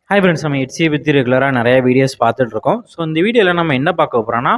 Hi friends, நம்ம எட்சியை பற்றி ரெகுலராக நிறைய வீடியோஸ் பார்த்துட்ருக்கோம். ஸோ இந்த வீடியோவில் நம்ம என்ன பார்க்க போகிறோம்னா,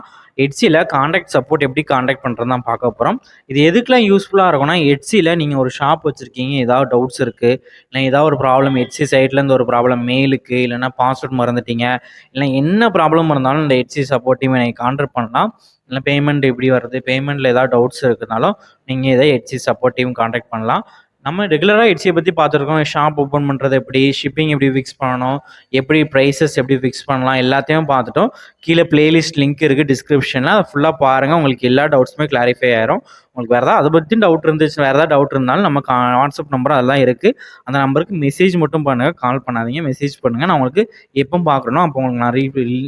எட்சியில் காண்டாக்ட் சப்போர்ட் எப்படி காண்டாக்ட் பண்ணுறது தான் பார்க்க போகிறோம். இது எதுக்கெலாம் யூஸ்ஃபுல்லாக இருக்கும்னா, எட்சியில் நீங்கள் ஒரு ஷாப் வச்சுருக்கீங்க, ஏதாவது டவுட்ஸ் இருக்குது, இல்லை ஏதாவது ஒரு ப்ராப்ளம் எட்சி சைட்லேருந்து ஒரு ப்ராப்ளம் மெயிலுக்கு, இல்லைனா பாஸ்வேர்ட் மறந்துட்டீங்க, இல்லை என்ன ப்ராப்ளம் இருந்தாலும் இந்த எட்சி சப்போர்ட் டீமை நீங்கள் கான்டாக்ட் பண்ணலாம். இல்லை பேமெண்ட் எப்படி வருது, பேமெண்ட்டில் ஏதாவது டவுட்ஸ் இருக்குனாலும் நீங்கள் இதை எட்சி சப்போர்ட் டீம் கான்டாக்ட் பண்ணலாம். நம்ம ரெகுலராக எட்சியை பற்றி பார்த்துருக்கோம். ஷாப் ஓப்பன் பண்ணுறது எப்படி, ஷிப்பிங் எப்படி ஃபிக்ஸ் பண்ணணும், எப்படி ப்ரைஸஸ் எப்படி ஃபிக்ஸ் பண்ணலாம், எல்லாத்தையும் பார்த்துட்டோம். கீழே பிளேலிஸ்ட் லிங்க் இருக்குது டிஸ்கிரிப்ஷனில், அதை ஃபுல்லாக பாருங்கள். உங்களுக்கு எல்லா டவுட்ஸுமே கிளாரிஃபை ஆயிரும். உங்களுக்கு வேறு ஏதாவது அதை பற்றி டவுட் இருந்துச்சு, வேறு ஏதாவது டவுட் இருந்தாலும் நம்ம வாட்ஸ்அப் நம்பர் அதெல்லாம் இருக்குது. அந்த நம்பருக்கு மெசேஜ் மட்டும் பண்ணுங்கள், கால் பண்ணாதீங்க. மெசேஜ் பண்ணுங்கள். நான் உங்களுக்கு எப்போ பார்க்குறனோ அப்போ உங்களுக்கு நான்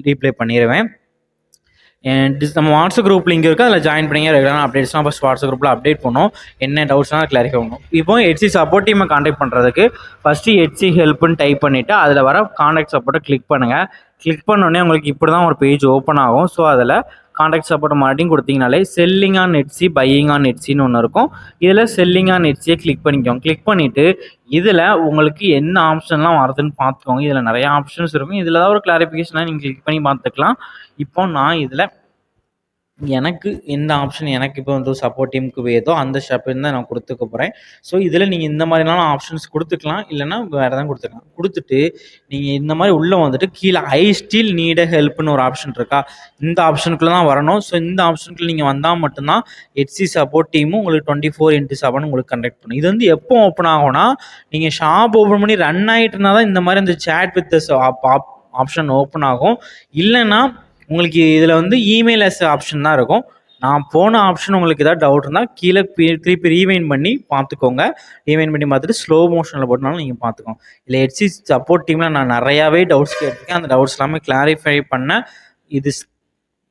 ரீப்ளை பண்ணிடுவேன். நம்ம வாட்ஸ்அப் குரூப் லிங்க் இருக்குது, அதில் ஜாயின் பண்ணிங்க. ரெகுலரான அப்டேட்ஸ்லாம் ஃபஸ்ட் வாட்ஸ்அப் குரூப்பில் அப்டேட் பண்ணோம். என்ன டவுட்ஸ்னால் கிளாரிஃபை பண்ணணும். இப்போ எட்சி சப்போர்ட் டீமை காண்டாக்ட் பண்ணுறதுக்கு ஃபஸ்ட்டு எட்சி ஹெல்ப்னு டைப் பண்ணிவிட்டு அதில் வர காண்டாக்ட் சப்போர்ட்டை கிளிக் பண்ணுங்கள். கிளிக் பண்ணோடனே உங்களுக்கு இப்படி தான் ஒரு பேஜ் ஓப்பன் ஆகும். ஸோ அதில் காண்டாக்ட் சப்போர்ட் மாட்டிங் கொடுத்தீங்கனாலே selling on Etsy, buying on எட்சின்னு ஒன்று இருக்கும். இதில் செல்லிங் ஆன் எட்சியை கிளிக் பண்ணிக்கோங்க. கிளிக் பண்ணிவிட்டு இதில் உங்களுக்கு என்ன ஆப்ஷன்லாம் வருதுன்னு பார்த்துக்கோங்க. இதில் நிறையா ஆப்ஷன்ஸ் இருக்கும். இதில் தான் ஒரு கிளாரிஃபிகேஷனாக நீங்கள் கிளிக் பண்ணி பார்த்துக்கலாம். இப்போ நான் இதில் எனக்கு எந்த ஆப்ஷன் எனக்கு இப்போ வந்து சப்போர்ட் டீமுக்கு வேதோ அந்த ஷாப்பில் தான் நான் கொடுத்துக்க போகிறேன். ஸோ இதில் நீங்கள் இந்த மாதிரினாலும் ஆப்ஷன்ஸ் கொடுத்துக்கலாம், இல்லைனா வேறு எதாவது கொடுத்துக்கலாம். கொடுத்துட்டு நீங்கள் இந்த மாதிரி உள்ளே வந்துட்டு கீழே ஐ ஸ்டில் நீட் ஹெல்ப்னு ஒரு ஆப்ஷன் இருக்கா, இந்த ஆப்ஷனுக்குள்ளே தான் வரணும். ஸோ இந்த ஆப்ஷனுக்குள்ள நீங்கள் வந்தால் மட்டும்தான் எட்சி சப்போர்ட் டீமும் உங்களுக்கு 24/7 உங்களுக்கு கண்டக்ட் பண்ணும். இது வந்து எப்போ ஓப்பன் ஆகும்னா, நீங்கள் ஷாப் ஓப்பன் பண்ணி ரன் ஆகிட்டு இருந்தால் தான் இந்த மாதிரி இந்த சேட் வித் ஆப்ஷன் ஓப்பன் ஆகும். இல்லைன்னா உங்களுக்கு இதில் வந்து இமெயில் எஸ் ஆப்ஷன் தான் இருக்கும். நான் போன ஆப்ஷன் உங்களுக்கு ஏதாவது டவுட் இருந்தால் கீழே திருப்பி ரீவைண்ட் பண்ணி பார்த்துக்கோங்க. ரீவைண்ட் பண்ணி பார்த்துட்டு ஸ்லோ மோஷனில் போட்டனாலும் நீங்கள் பார்த்துக்கோங்க. இல்லை எட்சி சப்போர்ட் டீமில் நான் நிறையாவே டவுட்ஸ் கேட்டிருக்கேன். அந்த டவுட்ஸ் எல்லாமே கிளாரிஃபை பண்ண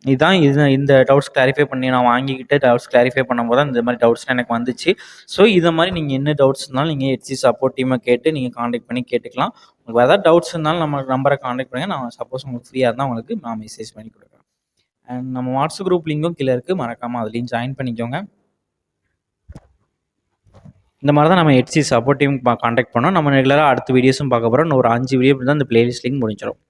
இதுதான் இந்த டவுட்ஸ் கிளாரிஃபை பண்ணி நான் வாங்கிக்கிட்டு டவுட்ஸ் கிளாரிஃபை பண்ணும்போது தான் இந்த மாதிரி டவுட்ஸ்லாம் எனக்கு வந்துச்சு. ஸோ இதை மாதிரி நீங்கள் என்ன டவுட்ஸ் இருந்தாலும் நீங்கள் எட்சி சப்போர்ட் டீமை கேட்டு நீங்கள் காண்டாக்ட் பண்ணி கேட்டுக்கலாம். உங்களுக்கு ஏதாவது டவுட்ஸ் இருந்தாலும் நம்ம நம்பரை காண்டாக்ட் பண்ணுங்கள். நான் சப்போஸ் உங்களுக்கு ஃப்ரீயாக இருந்தால் உங்களுக்கு நான் மெசேஜ் பண்ணி கொடுக்குறேன். அண்ட் நம்ம வாட்ஸ்அப் குரூப் லிங்கும் கீழே இருக்குது, மறக்காமல் அதுலேயும் ஜாயின் பண்ணிக்கோங்க. இந்த மாதிரி தான் நம்ம எட்சி சப்போர்ட் டீம் காண்டாக்ட் பண்ணோம். நம்ம ரெகுலராக அடுத்த வீடியோஸும் பார்க்க போகிறோம். இன்னும் ஒரு 5 வீடியோ தான் இந்த பிளேலிஸ்ட் லிங்க் முடிஞ்சிடும்.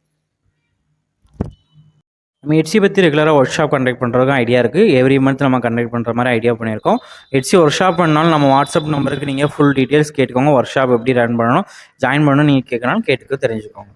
நம்ம எட்சி பற்றி ரெகுலராக ஒர்க் ஷாப் கண்டக்ட் பண்ணுறதுக்கும் ஐடியா இருக்குது. எவ்ரி மந்த் நம்ம கண்டக்ட் பண்ணுற மாதிரி ஐடியா பண்ணியிருக்கோம். எட்சி ஒர்க் ஷாப் பண்ணாலும் நம்ம வாட்ஸ்அப் நம்பருக்கு நீங்கள் ஃபுல் டீட்டெயில்ஸ் கேட்டுக்கோங்க. ஒர்க் ஷாப் எப்படி ரன் பண்ணணும், ஜாயின் பண்ணணும் நீங்கள் கேட்கணும், கேட்டுக்க தெரிஞ்சுக்கோங்க.